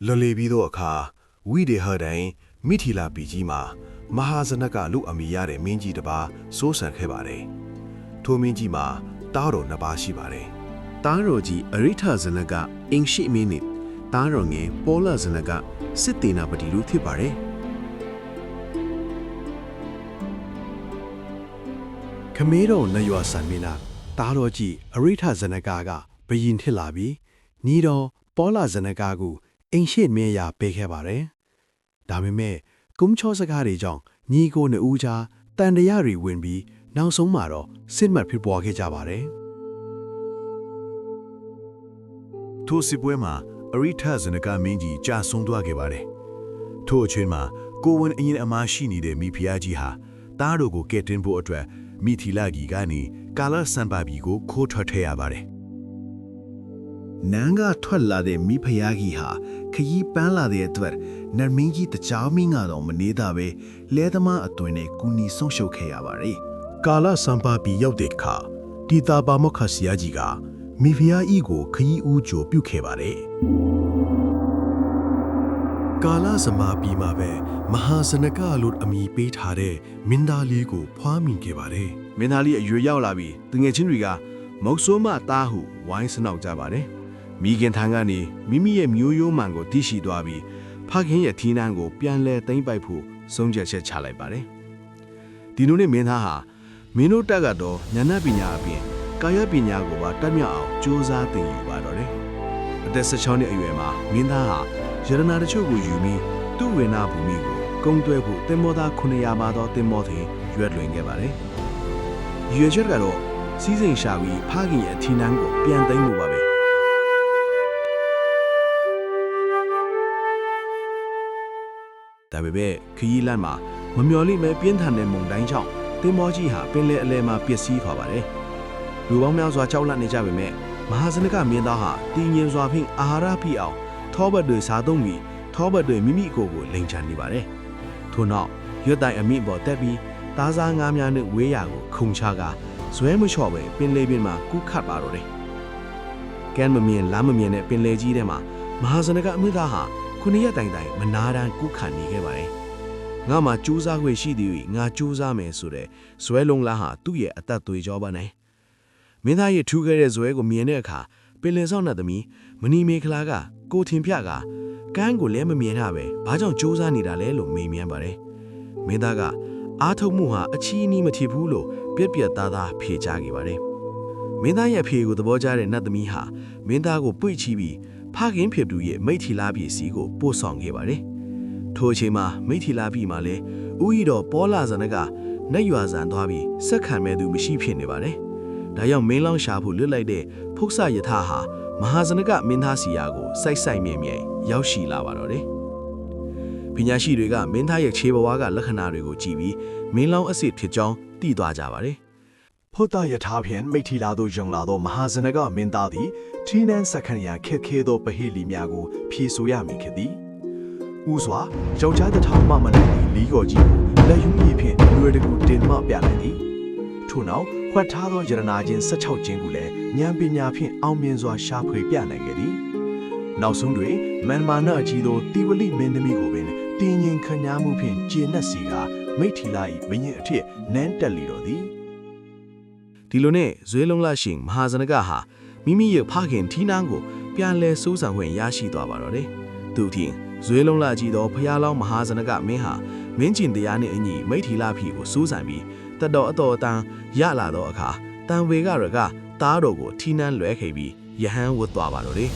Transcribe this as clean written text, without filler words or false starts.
လွန်လေပြီးတော့အခါဝိဒေဟတိုင်းမိထီလာပြည်ကြီးမှာမဟာဇနကလူအမိရတဲ့မင်းကြီးတစ်ပါးစိုးစံခဲ့ပါတယ်ထိုမင်းကြီးမှာတားတော်နှစ်ပါးရှိပါတယ်တားတော်ကြီးအရိထဇနကအင်ရှိမင်းနဲ့တားတော်ငယ်ပေါ်လာဇနကစစ်တေနာပတိလူဖြစ်ပါတယ်ခမေတော်နရွာဆန်မင်းနာတားတော်ကြီးအရိထဇနကကဘယင်ထစ်လာပြီးညီတော်ပေါ်လာဇနကကိုအင်ရှိမင်းရပေးခဲ့ပါတယ်ဒါပေမဲ့ကုန်းချောစကားတွေကြောင့်ညီကိုနှစ်ဦးကြားတန်တရားတွေဝင်ပြီးနောက်ဆုံးမှာတော့စစ်မှတ်ဖြစ်ပွားခဲ့ကြပါတယ်ထိုစစ်ပွဲမှာအရိထဇနကမင်းကြီးကြာဆုံးသွားခဲ့ပါတယ်ထိုအချိန်မှာကိုဝန်အရင်အမရှိနေတဲ့မိဖုရားကြီးဟာတားတို့ကိုကဲတင်ဖို့အတွက်မိထီလာကြီးကနေကာလစံပါဘီကိုခိုးထွက်ထည့်ရပါတယ်နန်းကထွက်လာတဲ့မိဖုရားကြီးဟာခရီးပန်းလာတဲ့အတွက်နတ်မင်းကြီးတကြောင်မင်းကတော့မနေတာပဲလဲသမားအသွင်နဲ့ကူနီဆုံးရှုပ်ခဲ့ရပါတယ်ကာလစံပါဘီရောက်တဲ့အခါတီတာပါမောက္ခဆရာကြီးကမိဖုရားကြီးကိုခရီးဦးကြိုပြုခဲ့ပါတယ်ကာလစမာပီမှာပဲမဟာဇနကလို့အမည်ပေးထားတဲ့မင်းသားလေးကိုဖွားမြင်ခဲ့ပါတယ်မင်းသားလေးအရွယ်ရောက်လာပြီးတငယ်ချင်းတွေကမုတ်ဆိုးမသားဟုဝိုင်းစနောက်ကြပါတယ်မိခင်ထံကနေမိမိရဲ့မျိုးရိုးမှန်ကိုသိရှိသွားပြီးဖခင်ရဲ့ထီးနှန်းကိုပြန်လဲသိမ့်ပိုက်ဖို့ဆုံးဖြတ်ချက်ချလိုက်ပါတယ်ဒီလိုနဲ့မင်းသားဟာမင်းတို့တက်ကတော့ဉာဏပညာအပြင်ကာယပညာကိုပါတက်မြောက်အောင်ကြိုးစားသင်ယူပါတော့တယ်အသက်16နှစ်အရွယ်မှာမင်းသားဟာရတနာတချို့ကိုယူပြီးသူ့ဝေနာဘူမိကိုကုန်းတွဲဖို့တင်မောသား900ပါသောတင်မောထင်ရွက်လွင်ခဲ့ပါတယ်ရွေချက်ကတော့စီးစိမ်ရှာပြီးဖခင်ရဲ့အထီးနှန်းကိုပြန်သိမ်းလို့ပါပဲဒါပေမဲ့ခရီးလမ်းမှာမမျော်လင့်မဲ့ပြင်းထန်တဲ့မုန်တိုင်းကြောင့်တင်မောကြီးဟာပင်လယ်အလယ်မှာပျက်စီးသွားပါတယ်လူပေါင်းများစွာကြောက်လန့်နေကြပေမဲ့မဟာဇနကမင်းသားဟာတည်ငြိမ်စွာဖြင့်အာဟာရဖိအောင်ထောပတ်တွေစားသုံးပြီးထောပတ်တွေမိမိကိုယ်ကိုလိန်ချနေပါတယ်ထို့နောက်ရွတ်တိုင်အမိပေါ်တက်ပြီးသားစားငါးများနဲ့ဝေးရာကိုခုံချကာဇွဲမလျှော့ပဲပင်လယ်ပြင်မှာကူးခတ်ပါတော့တယ်ကမ်းမမြင်လမ်းမမြင်တဲ့ပင်လယ်ကြီးထဲမှာမဟာဇနကအမိသားဟာ9ရက်တိုင်တိုင်မနာတမ်းကူးခတ်နေခဲ့ပါတယ်ငါမှကြိုးစားခွင့်ရှိသည်၍ငါကြိုးစားမယ်ဆိုတဲ့ဇွဲလုံးလားဟာသူ့ရဲ့အသက်သွေးကြောပါနိုင်မင်းသားရဲ့ထူးခဲ့တဲ့ဇွဲကိုမြင်တဲ့အခါပင်လယ်ဆောင်တဲ့သမီးမနီမေခလာကကိုထင်ပြကကန်းကိုလည်းမမြင်တာပဲဘာကြောင့်ကြိုးစားနေတာလဲလို့မေးမြန်းပါတယ်မင်းသားကအားထုတ်မှုဟာအချီးအနီးမထီဘူးလို့ပြက်ပြက်သားသားဖြေချခဲ့ပါတယ်မင်းသားရဲ့ဖြေကိုသဘောကျတဲ့နတ်သမီးဟာမင်းသားကိုပွေ့ချပြီးဖခင်ဖြစ်သူရဲ့မိထီလာပြည်စီကိုပို့ဆောင်ခဲ့ပါတယ်ထိုအချိန်မှာမိထီလာပြည်မှာလည်းဦးဤတော်ပေါ်လာဇနကနတ်ရွာဇန်သွားပြီးစက်ခံမဲ့သူမရှိဖြစ်နေပါတယ်ဒါကြောင့်မင်းလောင်းရှာဖို့လွတ်လိုက်တဲ့ဖုတ်ဆယထာဟာမဟာဇနကမင်းသားစီယာကိုစိုက်မြဲရောက်ရှိလာပါတော့တယ်ပညာရှိတွေကမင်းသားရဲ့ခြေဘဝကလက္ခဏာတွေကိုကြည့်ပြီးမင်းလောင်းအစ်စ်ဖြစ်ကြောင်းသိသွားကြပါတယ်ဖုတ်တယထာဖြင့်မိထီလာသို့ယုံလာသောမဟာဇနကမင်းသားသည်ထီးနှန်းစက္ခဏာခက်ခဲသောပဟိလီများကိုဖြေဆိုရမည်ဖြစ်သည်ဥစွာယောက်ျားတစ်ထောင်မှမနိုင်သည့်လီကော်ကြီးကိုလက်ယူရည်ဖြင့်လွယ်တကူတင်မှပြလိုက်သည်ထို့နောက်ခွက်ထားသောယရနာချင်း16ချင်းကိုလည်းဉာဏ်ပညာဖြင့်အောင်မြင်စွာရှာဖွေပြနိုင်ခဲ့သည်နောက်ဆုံးတွင်မန်မာနအကြီးသောတိဝလိမင်းသမီးကိုပင်တင်းငင်ခညားမှုဖြင့်ကျေနပ်စီကမိထီလာ၏ဘရင်အထက်နန်းတက်လီတော်သည်ဒီလိုနဲ့ဇွေးလုံးလာရှင်မဟာဇနကဟာမိမိရဲ့ဖခင်ထီးနှန်းကိုပြန်လဲစိုးဆောင်ခွင့်ရရှိသွားပါတော့တယ်သူထင်ဇွေးလုံးလာကြည့်သောဖျားလောင်းမဟာဇနကမင်းဟာမင်းကျင်တရားနှင့်အညီမိထီလာဖီကိုစိုးဆိုင်ပြီးတတော်အတော်အတန်ရလာသောအခါတန်ဝေကရကတားတော်ကိုထီးနှန်းလွဲခဲ့ပြီးယဟန်ဝတ်သွားပါတော့တယ်